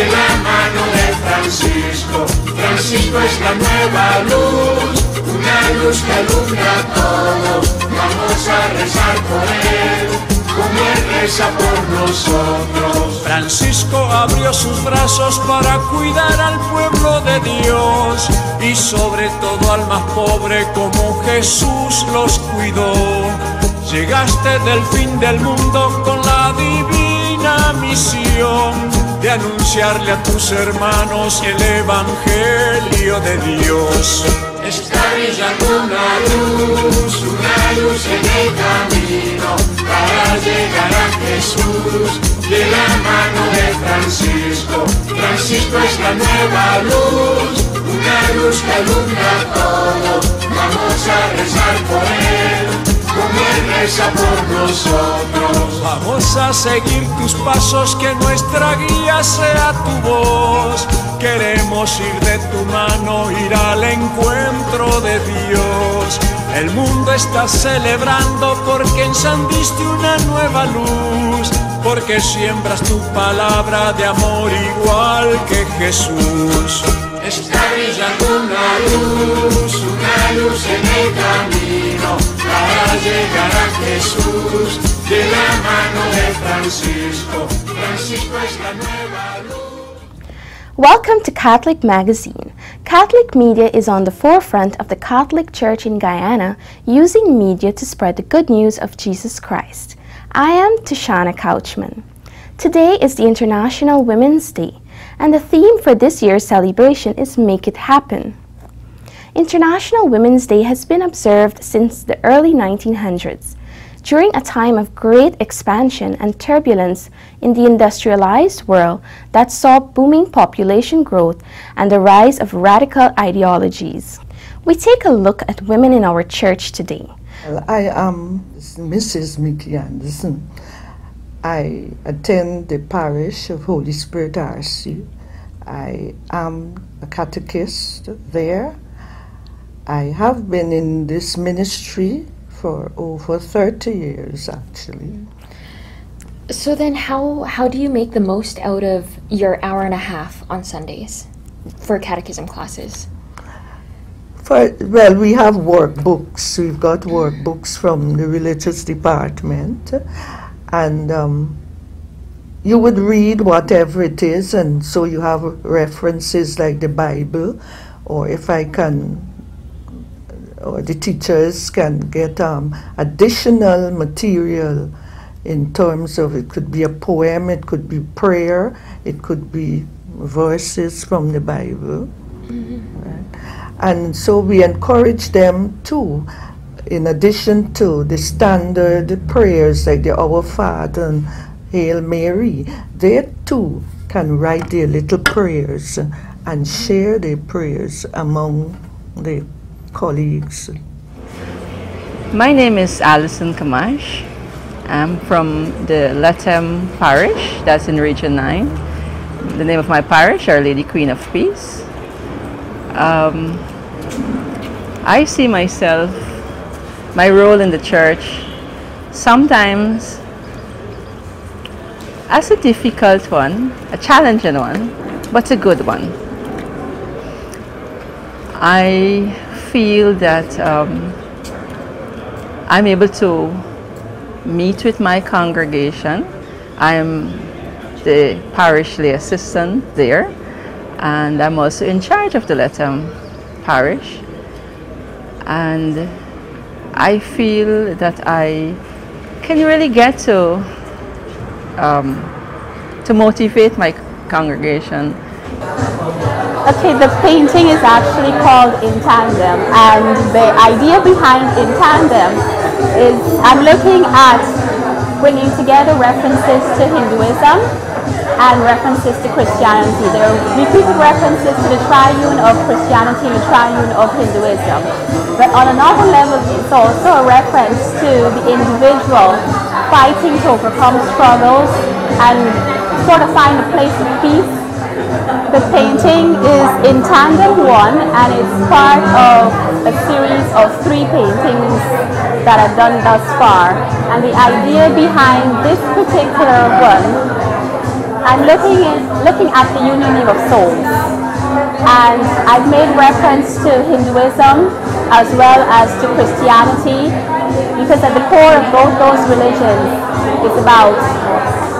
de la mano de Francisco. Francisco es la nueva luz, una luz que alumbra todo. Vamos a rezar por él, como él reza por nosotros. Francisco abrió sus brazos para cuidar al pueblo de Dios y sobre todo al más pobre como Jesús los cuidó. Llegaste del fin del mundo con la divina misión de anunciarle a tus hermanos el evangelio de Dios. Está brillando una luz en el camino para llegar a Jesús de la mano de Francisco. Francisco es la nueva luz, una luz que alumbra todo. Vamos a rezar por él, como él reza por nosotros. Vamos a seguir tus pasos, que nuestra guía sea tu voz. Queremos ir de tu mano, ir al encuentro de Dios. El mundo está celebrando porque encendiste una nueva luz, porque siembras tu palabra de amor igual que Jesús. Está brillando una luz en el camino para llegar a Jesús de la mano de Francisco. Francisco es la nueva luz. Welcome to Catholic Magazine. Catholic media is on the forefront of the Catholic Church in Guyana, using media to spread the good news of Jesus Christ. I am Tishana Couchman. Today is the International Women's Day, and the theme for this year's celebration is Make It Happen. International Women's Day has been observed since the early 1900s, during a time of great expansion and turbulence in the industrialized world that saw booming population growth and the rise of radical ideologies. We take a look at women in our church today. Well, I am Mrs. Mickey Anderson. I attend the Parish of Holy Spirit RC. I am a catechist there. I have been in this ministry for over 30 years, actually. So then how do you make the most out of your hour and a half on Sundays for catechism classes? Well, we have workbooks. We've got workbooks from the religious department, and you would read whatever it is, and so you have references like the Bible, or if I can, or the teachers can get additional material in terms of, it could be a poem, it could be prayer, it could be verses from the Bible. Right? And so we encourage them too, in addition to the standard prayers like the Our Father and Hail Mary, they too can write their little prayers and share their prayers among the colleagues. My name is Alison Kamash. I'm from the Latem Parish, that's in Region 9. The name of my parish, Our Lady Queen of Peace. I see myself, my role in the church, sometimes as a difficult one, a challenging one, but a good one. I feel that I'm able to meet with my congregation. I'm the parish lay assistant there, and I'm also in charge of the Latem Parish. And I feel that I can really get to motivate my congregation. Okay, the painting is actually called In Tandem, and the idea behind In Tandem is I'm looking at bringing together references to Hinduism and references to Christianity. There are repeated references to the triune of Christianity and the triune of Hinduism. But on another level, it's also a reference to the individual fighting to overcome struggles and sort of find a place of peace. The painting is in Tandem 1, and it's part of a series of 3 paintings that I've done thus far. And the idea behind this particular one I'm looking at the unioning of souls. And I've made reference to Hinduism as well as to Christianity, because at the core of both those religions is about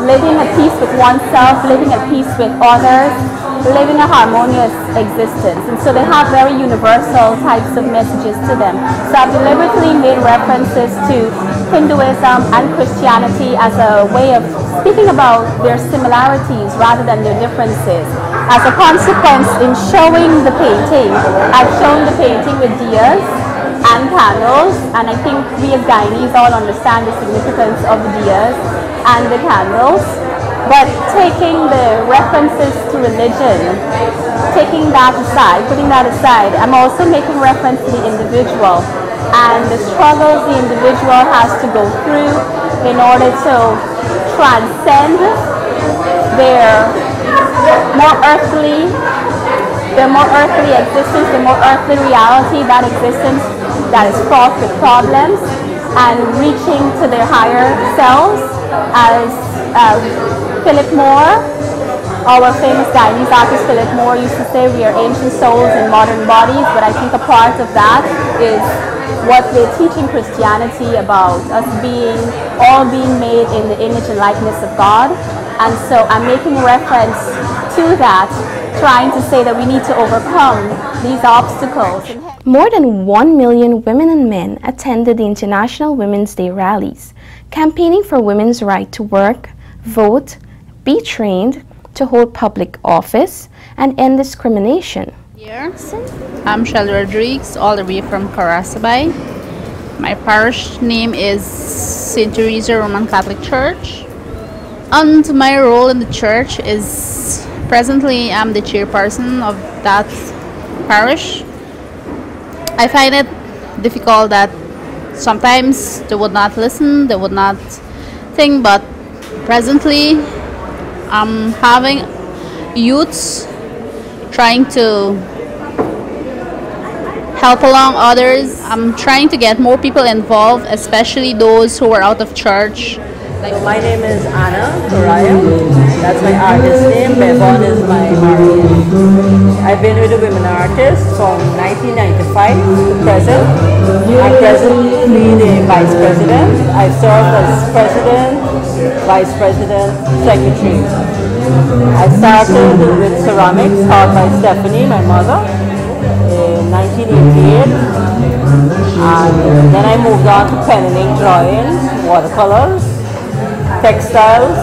living at peace with oneself, living at peace with others, living a harmonious existence. And so they have very universal types of messages to them. So I've deliberately made references to Hinduism and Christianity as a way of speaking about their similarities rather than their differences. As a consequence, in showing the painting, I've shown the painting with diyas and candles, and I think we as Guyanese all understand the significance of the diyas and the candles. But taking the references to religion, taking that aside, putting that aside, I'm also making reference to the individual and the struggles the individual has to go through in order to transcend their more earthly existence, the more earthly reality, that existence that is fraught with problems, and reaching to their higher selves. As Philip Moore, our famous Guyanese artist Philip Moore, used to say, we are ancient souls in modern bodies, but I think a part of that is what they teach in Christianity about us all being made in the image and likeness of God. And so I'm making reference to that, trying to say that we need to overcome these obstacles. More than 1 million women and men attended the International Women's Day rallies, campaigning for women's right to work, vote, be trained, to hold public office, and end discrimination. I'm Shelly Rodriguez, all the way from Karasabay. My parish name is St. Teresa Roman Catholic Church. And my role in the church is, presently I'm the chairperson of that parish. I find it difficult that sometimes they would not listen, they would not think, but presently I'm having youths trying to help along others. I'm trying to get more people involved, especially those who are out of church. My name is Anna Correa. That's my artist name. Bevon is my artist. I've been with the women artists from 1995 to present. I'm presently the vice president. I've served as president, vice president, secretary. I started with ceramics taught by Stephanie, my mother, in 1988. And then I moved on to pen and ink drawings, watercolors, textiles,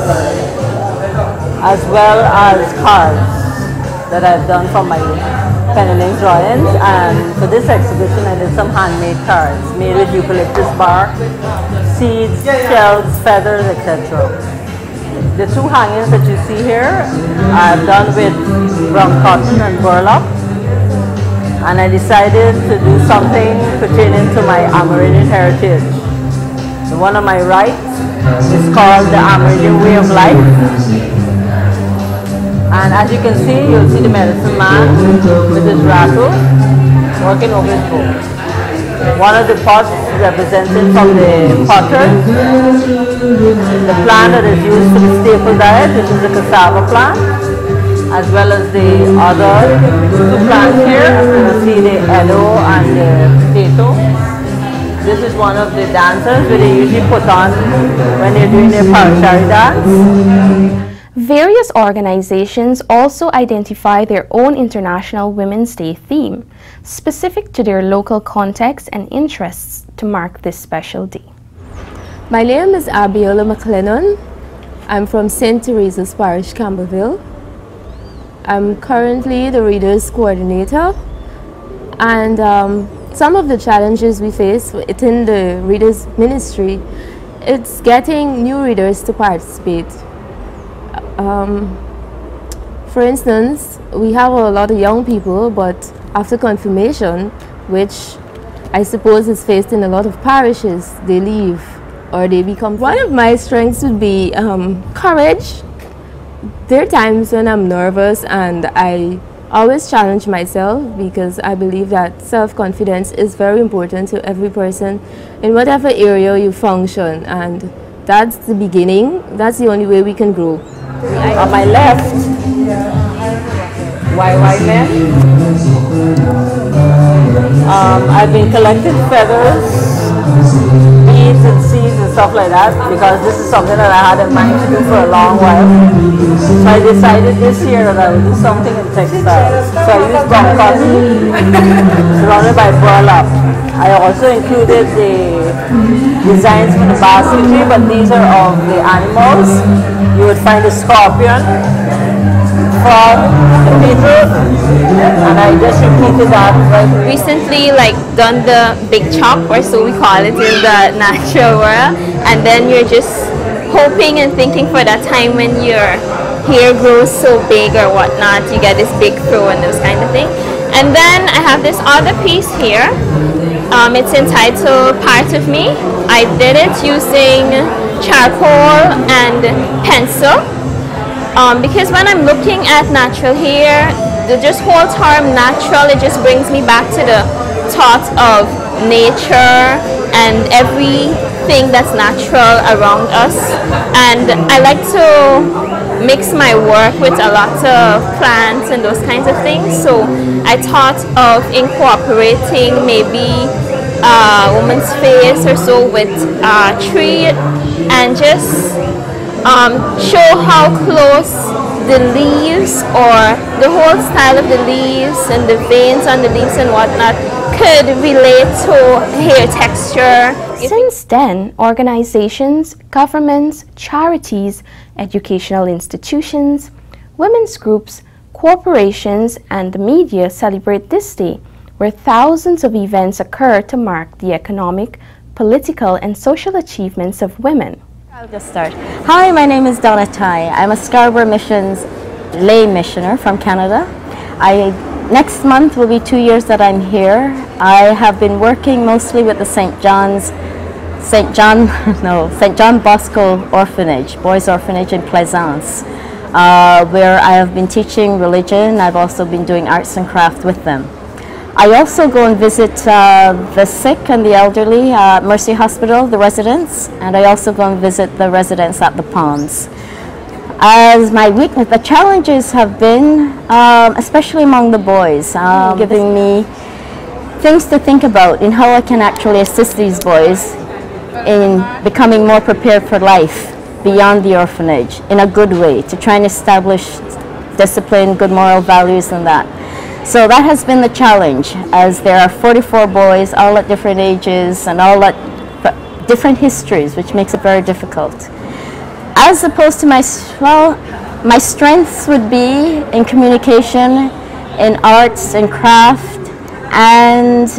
as well as cards that I've done from my pen and ink drawings. And for this exhibition I did some handmade cards made with eucalyptus bark, seeds, shells, feathers, etc. The two hangings that you see here I've done with brown cotton and burlap, and I decided to do something pertaining to my Amerindian heritage. The one on my right is called the Amerindian Way of Life. And as you can see, you'll see the medicine man with his rattle working over his bowl. One of the pots represented from the potters, the plant that is used for the staple diet, which is the cassava plant, as well as the other two plants here. You'll see the edo and the potato. This is one of the dancers that they usually put on when they're doing their parishary dance. Various organizations also identify their own International Women's Day theme, specific to their local context and interests, to mark this special day. My name is Abiola McLennan. I'm from St. Teresa's Parish, Camberville. I'm currently the Readers Coordinator, and some of the challenges we face within the Readers Ministry, it's getting new readers to participate. For instance, we have a lot of young people, but after confirmation, which I suppose is faced in a lot of parishes, they leave or they become... One of my strengths would be courage. There are times when I'm nervous, and I always challenge myself, because I believe that self-confidence is very important to every person in whatever area you function, and that's the beginning. That's the only way we can grow. On my left, YY men. I've been collecting feathers, beads and seeds and stuff like that because this is something that I had in mind to do for a long while. So I decided this year that I would do something in textiles. So I used brown cotton surrounded by burlap. I also included the designs for the basketry, but these are of the animals. You would find a scorpion, frog, the beetle, and I just repeated that. Recently, done the big chop, or so we call it in the natural world, and then you're just hoping and thinking for that time when your hair grows so big or whatnot, you get this big throw and those kind of things. And then I have this other piece here. It's entitled Part of Me. I did it using charcoal and pencil because when I'm looking at natural hair, the just whole term natural, it just brings me back to the thought of nature and everything that's natural around us. And I like to mix my work with a lot of plants and those kinds of things. So I thought of incorporating maybe a woman's face or so with a tree and just show how close the leaves or the whole style of the leaves and the veins on the leaves and whatnot could relate to hair texture. Since then, organizations, governments, charities, educational institutions, women's groups, corporations, and the media celebrate this day, where thousands of events occur to mark the economic, political, and social achievements of women. I'll just start. Hi, my name is Donna Tai. I'm a Scarborough Missions lay missioner from Canada. Next month will be 2 years that I'm here. I have been working mostly with the St. John Bosco Orphanage, Boys Orphanage in Plaisance, where I have been teaching religion. I've also been doing arts and craft with them. I also go and visit the sick and the elderly at Mercy Hospital, the residents, and I also go and visit the residents at the Palms. As my weakness, the challenges have been, especially among the boys, giving me things to think about in how I can actually assist these boys in becoming more prepared for life beyond the orphanage in a good way, to try and establish discipline, good moral values and that. So that has been the challenge, as there are 44 boys, all at different ages and all at different histories, which makes it very difficult. As opposed to my strengths would be in communication, in arts and craft, and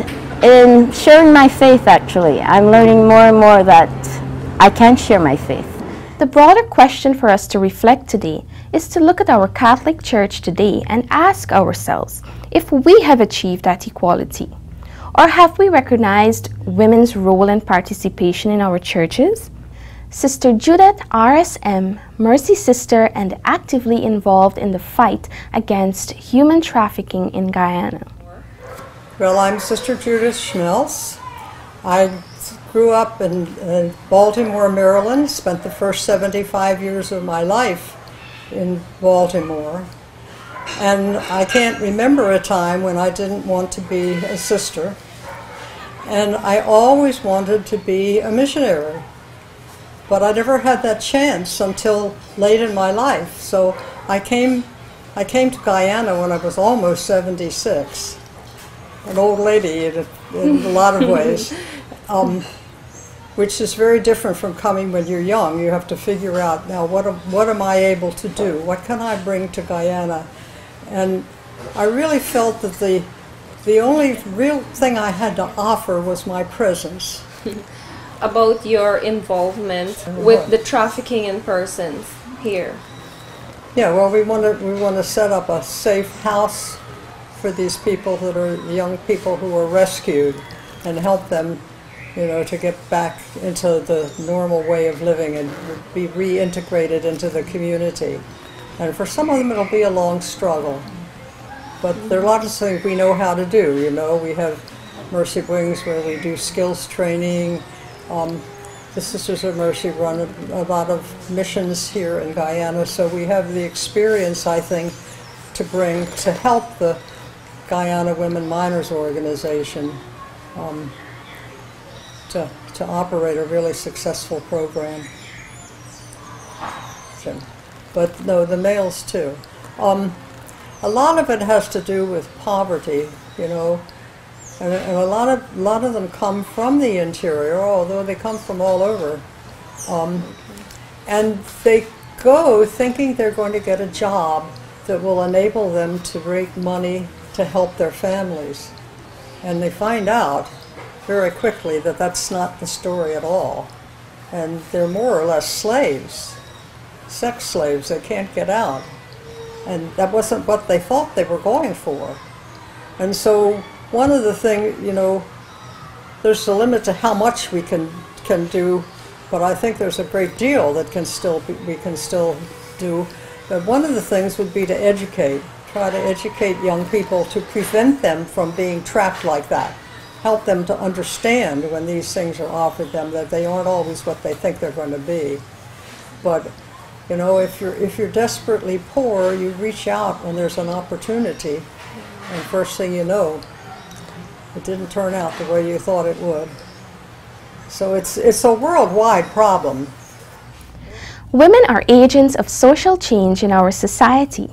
in sharing my faith actually. I'm learning more and more that I can share my faith. The broader question for us to reflect today is to look at our Catholic Church today and ask ourselves if we have achieved that equality, or have we recognized women's role and participation in our churches? Sister Judith RSM, Mercy Sister and actively involved in the fight against human trafficking in Guyana. Well, I'm Sister Judith Schmelz. I grew up in Baltimore, Maryland, spent the first 75 years of my life in Baltimore. And I can't remember a time when I didn't want to be a sister. And I always wanted to be a missionary. But I never had that chance until late in my life. So I came to Guyana when I was almost 76. An old lady in a lot of ways, which is very different from coming when you're young. You have to figure out, now what am I able to do? What can I bring to Guyana? And I really felt that the only real thing I had to offer was my presence. About your involvement with the trafficking in persons here. Yeah, well, we want to set up a safe house for these people that are young people who are rescued, and help them, to get back into the normal way of living and be reintegrated into the community. And for some of them it'll be a long struggle, but there are a lot of things we know how to do. We have Mercy Wings where we do skills training. the Sisters of Mercy run a lot of missions here in Guyana, so we have the experience, I think, to bring to help the Guyana Women Miners Organization to operate a really successful program. So, but no, the males too. A lot of it has to do with poverty, you know, and a lot of them come from the interior, although they come from all over, and they go thinking they're going to get a job that will enable them to make money to help their families, and they find out very quickly that that's not the story at all, and they're more or less slaves, sex slaves. They can't get out. And that wasn't what they thought they were going for. And so one of the things, you know, there's a limit to how much we can do, but I think there's a great deal that we can still do. But one of the things would be to educate, try to educate young people to prevent them from being trapped like that. Help them to understand when these things are offered them that they aren't always what they think they're going to be. But you know, if you're desperately poor, you reach out when there's an opportunity, and first thing you know, it didn't turn out the way you thought it would. So it's a worldwide problem. Women are agents of social change in our society.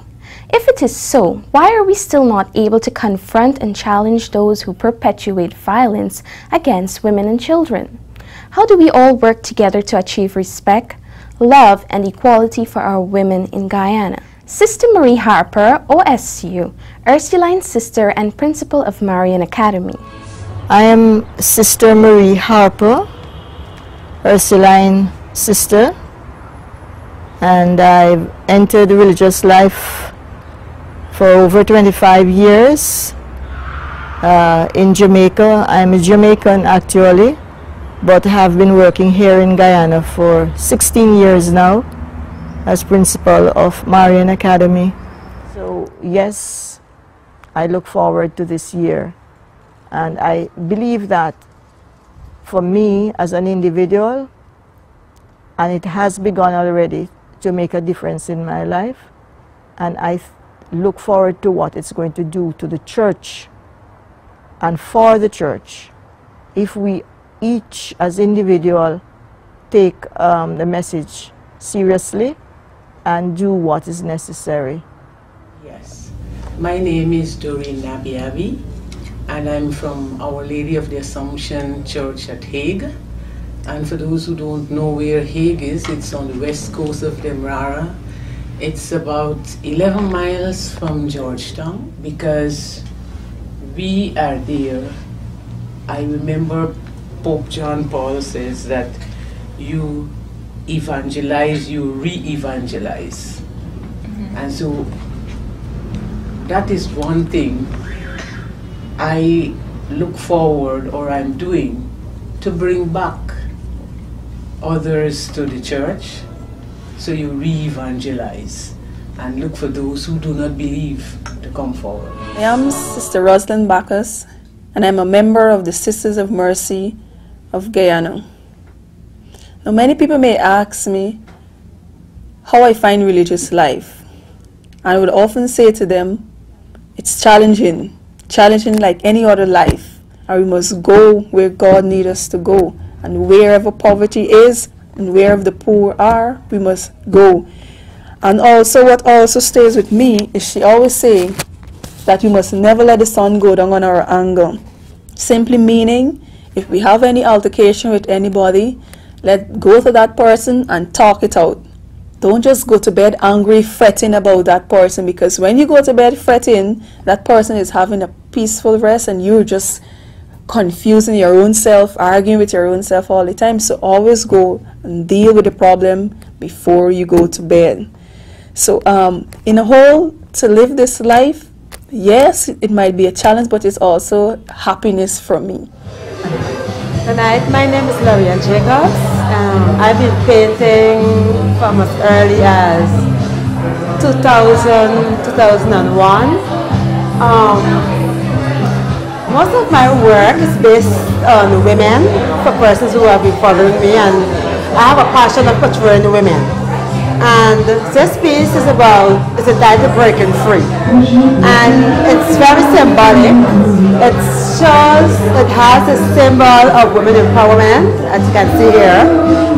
If it is so, why are we still not able to confront and challenge those who perpetuate violence against women and children? How do we all work together to achieve respect, love, and equality for our women in Guyana? Sister Marie Harper, OSU, Ursuline Sister and Principal of Marian Academy. I am Sister Marie Harper, Ursuline Sister, and I've entered religious life for over 25 years in Jamaica. I'm a Jamaican actually, but have been working here in Guyana for 16 years now as principal of Marian Academy. So yes, I look forward to this year, and I believe that for me as an individual, and it has begun already to make a difference in my life, and I look forward to what it's going to do to the church and for the church if we each as individual take the message seriously and do what is necessary. Yes, my name is Doreen Nabiabi, and I'm from Our Lady of the Assumption Church at Hague. And for those who don't know where Hague is, it's on the west coast of Demerara. It's about 11 miles from Georgetown because we are there. I remember Pope John Paul says that you evangelize, you re-evangelize. And so that is one thing I look forward, or I'm doing, to bring back others to the church. So you re-evangelize and look for those who do not believe to come forward. I am Sister Rosalind Bacchus, and I'm a member of the Sisters of Mercy of Guyana. Now, many people may ask me how I find religious life. I would often say to them, it's challenging like any other life. And we must go where God needs us to go. And wherever poverty is and wherever the poor are, we must go. And also what also stays with me is she always saying that we must never let the sun go down on our anger. Simply meaning, if we have any altercation with anybody, let go to that person and talk it out. Don't just go to bed angry, fretting about that person, because when you go to bed fretting, that person is having a peaceful rest and you're just confusing your own self, arguing with your own self all the time. So always go and deal with the problem before you go to bed. So in a whole, to live this life, yes, it might be a challenge, but it's also happiness for me. Tonight, my name is Lorian Jacobs. I've been painting from as early as 2001. Most of my work is based on women, for persons who have been following me, and I have a passion of portraying women. And this piece is entitled Breaking Free. And it's very symbolic. It has a symbol of women empowerment, as you can see here.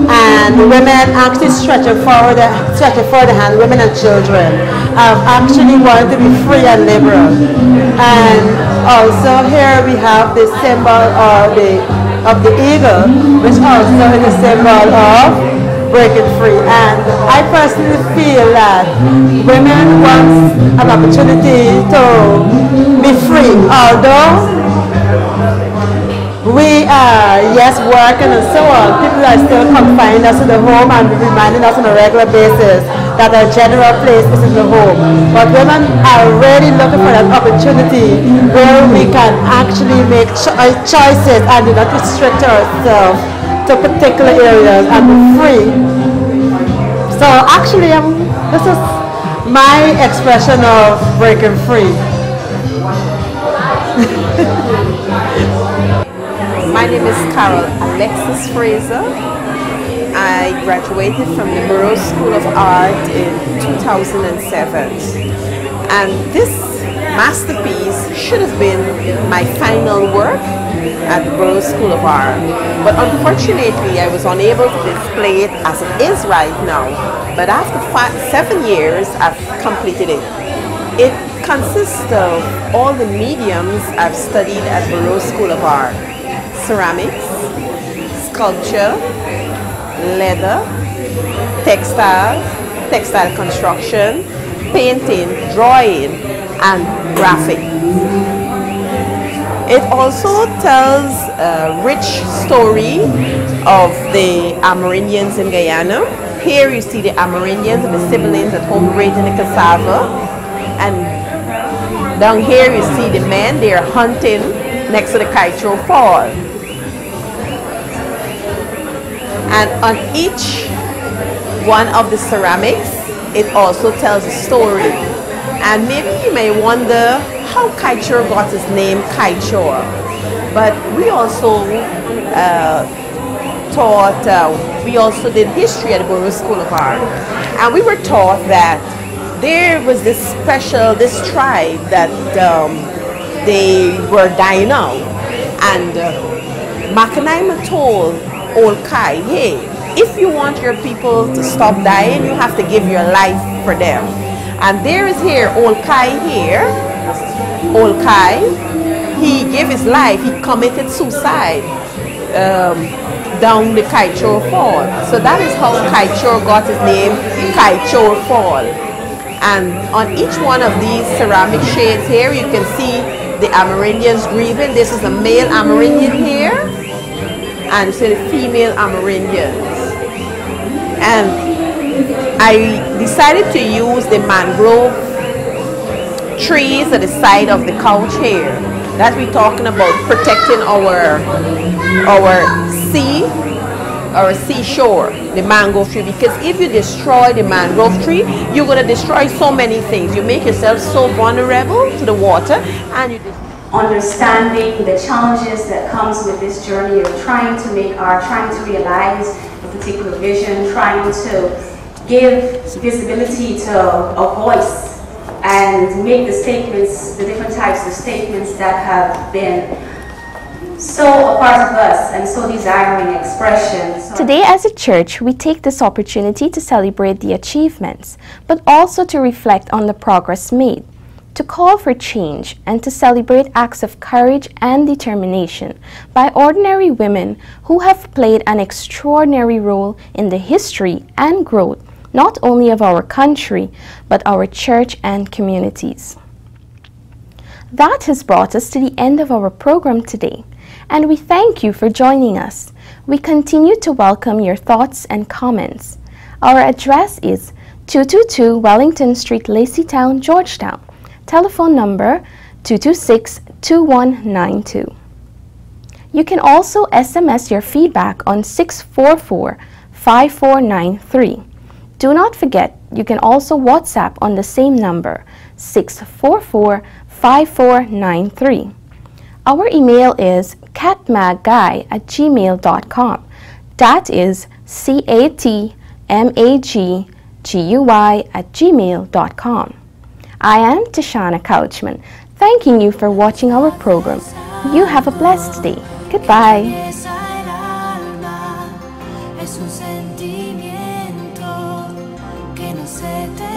And the women actually stretching forward the hand, women and children, actually want to be free and liberal. And also here we have the symbol of the eagle, which also is a symbol of breaking free. And I personally feel that women want an opportunity to be free, although we are, yes, working and so on. People are still confining us in the home and reminding us on a regular basis that our general place is in the home. But women are really looking for that opportunity where we can actually make choices and do not restrict ourselves to particular areas and be free. So actually, this is my expression of breaking free. My name is Carol Alexis Fraser. I graduated from the Burroughs School of Art in 2007. And this masterpiece should have been my final work at the Burroughs School of Art. But unfortunately, I was unable to display it as it is right now. But after 7 years, I've completed it. It consists of all the mediums I've studied at Burroughs School of Art. Ceramics, sculpture, leather, textile construction, painting, drawing, and graphic. It also tells a rich story of the Amerindians in Guyana. Here you see the Amerindians and the siblings at home raising the cassava. And down here you see the men, they are hunting next to the Kaitro Fall. And on each one of the ceramics, it also tells a story. And maybe you may wonder how Kaitro got his name Kaitro. But we also we also did history at the Burroughs School of Art. And we were taught that there was this tribe that they were dying out. And Makanaima told Old Kai, hey, if you want your people to stop dying, you have to give your life for them. And there is here, Old Kai here, Old Kai, he gave his life, he committed suicide down the Kaitro Fall. So that is how Kaitro got his name, Kaitro Fall. And on each one of these ceramic shades here, you can see the Amerindians grieving. This is a male Amerindian here, and so the female Amerindians. And I decided to use the mangrove trees at the side of the couch here. That we're talking about protecting our seashore, the mangrove tree. Because if you destroy the mangrove tree, you're going to destroy so many things. You make yourself so vulnerable to the water, and you understanding the challenges that comes with this journey of trying to realize a particular vision, trying to give visibility to a voice and make the statements, the different types of statements that have been so a part of us and so desiring expression. Today as a church, we take this opportunity to celebrate the achievements, but also to reflect on the progress made, to call for change, and to celebrate acts of courage and determination by ordinary women who have played an extraordinary role in the history and growth not only of our country, but our church and communities. That has brought us to the end of our program today, and we thank you for joining us. We continue to welcome your thoughts and comments. Our address is 222 Wellington Street, Laceytown, Georgetown. Telephone number 226-2192. You can also SMS your feedback on 644-5493. Do not forget, you can also WhatsApp on the same number, 644-5493. Our email is catmagguy@gmail.com. That is catmagguy@gmail.com. I am Tashana Couchman, thanking you for watching our program. You have a blessed day. Goodbye. Es un sentimiento que no se te